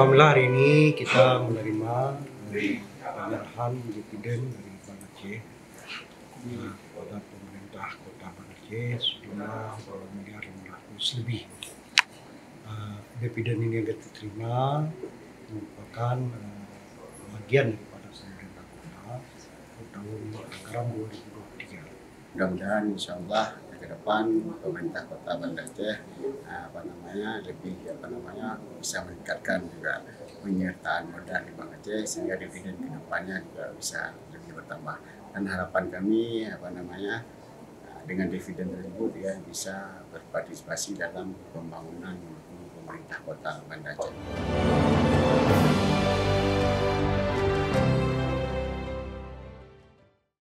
Alhamdulillah hari ini kita menerima penyerahan dividen dari Banda Aceh kepada pemerintah Kota Banda Aceh sejumlah 2 miliar 500 lebih. Dividen ini yang kita terima merupakan bagian daripada pemerintah kota tahun anggaran 2023. Mudah-mudahan insya Allah ke depan pemerintah Kota Banda Aceh lebih bisa meningkatkan juga penyertaan modal di Banda Aceh sehingga dividen ke depannya juga bisa lebih bertambah. Dan harapan kami dengan dividen tersebut ya bisa berpartisipasi dalam pembangunan pemerintah Kota Banda Aceh.